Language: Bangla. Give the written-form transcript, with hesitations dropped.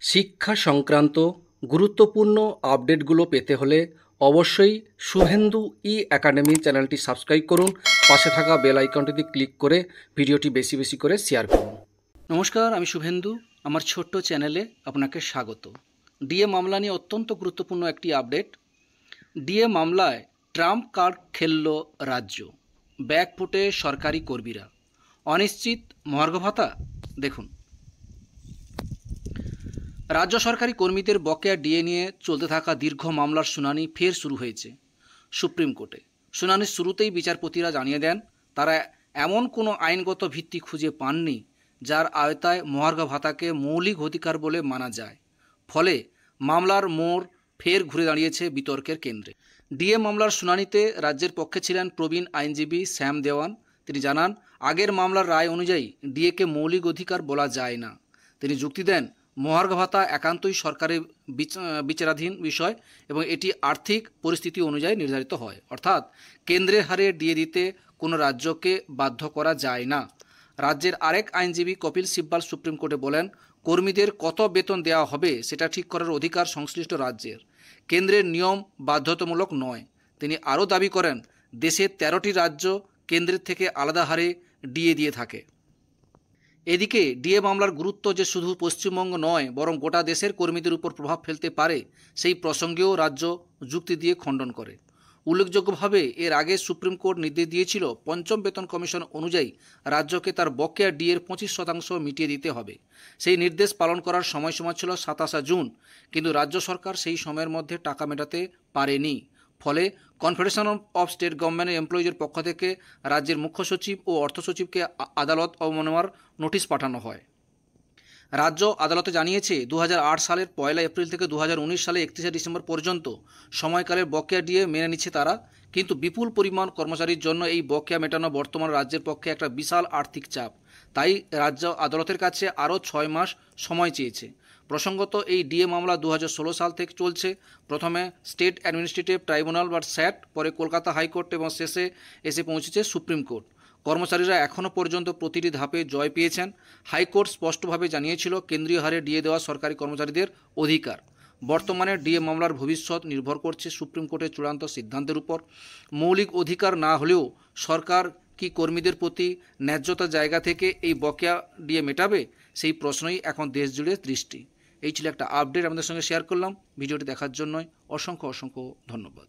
শিক্ষা সংক্রান্ত গুরুত্বপূর্ণ আপডেটগুলো পেতে হলে অবশ্যই শুভেন্দু একাডেমি চ্যানেলটি সাবস্ক্রাইব করুন। পাশে থাকা বেল আইকনটিতে ক্লিক করে ভিডিওটি বেশি বেশি করে শেয়ার করুন। নমস্কার, আমি শুভেন্দু। আমার ছোট্ট চ্যানেলে আপনাকে স্বাগত। ডিএ মামলা নিয়ে অত্যন্ত গুরুত্বপূর্ণ একটি আপডেট। ডিএ মামলায় ট্রাম্প কার্ড খেলল রাজ্য, ব্যাকফুটে সরকারি কর্মীরা, অনিশ্চিত মহার্ঘ ভাতা। দেখুন, রাজ্য সরকারি কর্মীদের বকেয়া ডিএ নিয়ে চলতে থাকা দীর্ঘ মামলার শুনানি ফের শুরু হয়েছে সুপ্রিম কোর্টে। শুনানির শুরুতেই বিচারপতিরা জানিয়ে দেন, তারা এমন কোনো আইনগত ভিত্তি খুঁজে পাননি যার আওতায় মহার্ঘ ভাতাকে মৌলিক অধিকার বলে মানা যায়। ফলে মামলার মোড় ফের ঘুরে দাঁড়িয়েছে বিতর্কের কেন্দ্রে। ডিএ মামলার শুনানিতে রাজ্যের পক্ষে ছিলেন প্রবীণ আইনজীবী শ্যাম দেওয়ান। তিনি জানান, আগের মামলার রায় অনুযায়ী ডিএকে মৌলিক অধিকার বলা যায় না। তিনি যুক্তি দেন, মহার্ঘ ভাতা একান্তই সরকারের বিচারাধীন বিষয় এবং এটি আর্থিক পরিস্থিতি অনুযায়ী নির্ধারিত হয়, অর্থাৎ কেন্দ্রের হারে ডিএ দিতে কোনো রাজ্যকে বাধ্য করা যায় না। রাজ্যের আরেক আইনজীবী কপিল সিব্বাল সুপ্রিম কোর্টে বলেন, কর্মীদের কত বেতন দেওয়া হবে সেটা ঠিক করার অধিকার সংশ্লিষ্ট রাজ্যের, কেন্দ্রের নিয়ম বাধ্যতামূলক নয়। তিনি আরও দাবি করেন, দেশের 13টি রাজ্য কেন্দ্রের থেকে আলাদা হারে ডিএ দিয়ে থাকে। এদিকে ডিএ মামলার গুরুত্ব যে শুধু পশ্চিমবঙ্গ নয়, বরং গোটা দেশের কর্মীদের উপর প্রভাব ফেলতে পারে, সেই প্রসঙ্গেও রাজ্য যুক্তি দিয়ে খণ্ডন করে। উল্লেখযোগ্যভাবে এর আগে সুপ্রিম কোর্ট নির্দেশ দিয়েছিল, পঞ্চম বেতন কমিশন অনুযায়ী রাজ্যকে তার বকেয়া ডিএর 25% মিটিয়ে দিতে হবে। সেই নির্দেশ পালন করার সময়সীমা ছিল 27 জুন, কিন্তু রাজ্য সরকার সেই সময়ের মধ্যে টাকা মেটাতে পারেনি। ফলে কনফেডারেশন অফ স্টেট গভর্নমেন্ট এমপ্লয়িজের পক্ষ থেকে রাজ্যের মুখ্য সচিব ও অর্থ সচিবকে আদালত অবমাননার নোটিশ পাঠানো হয়। রাজ্য আদালতে জানিয়েছে, 2008 সালের 1 এপ্রিল থেকে 2019 সালে 31 ডিসেম্বর পর্যন্ত সময়কালের বকেয়া ডিএ মেনে নিচ্ছে তারা, কিন্তু বিপুল পরিমাণ কর্মচারীর জন্য এই বকেয়া মেটানো বর্তমান রাজ্যের পক্ষে একটা বিশাল আর্থিক চাপ। তাই রাজ্য আদালতের কাছে আরও 6 মাস সময় চেয়েছে। প্রসঙ্গত, এই ডিএ মামলা 2016 সাল থেকে চলছে। প্রথমে স্টেট অ্যাডমিনিস্ট্রেটিভ ট্রাইব্যুনাল বা স্যাট, পরে কলকাতা হাইকোর্ট এবং শেষে এসে পৌঁছেছে সুপ্রিম কোর্ট। কর্মচারীরা এখনও পর্যন্ত প্রতিটি ধাপে জয় পেয়েছেন। হাইকোর্ট স্পষ্টভাবে জানিয়েছিল, কেন্দ্রীয় হারে ডিএ দেওয়া সরকারি কর্মচারীদের অধিকার। বর্তমানে ডিএ মামলার ভবিষ্যৎ নির্ভর করছে সুপ্রিম কোর্টের চূড়ান্ত সিদ্ধান্তের উপর। মৌলিক অধিকার না হলেও সরকার কি কর্মীদের প্রতি ন্যায্যতার জায়গা থেকে এই বকেয়া ডিএ মেটাবে, সেই প্রশ্নই এখন দেশ জুড়ে দৃষ্টি। এই ছিল একটা আপডেট, আমাদের সঙ্গে শেয়ার করলাম। ভিডিওটি দেখার জন্য অসংখ্য অসংখ্য ধন্যবাদ।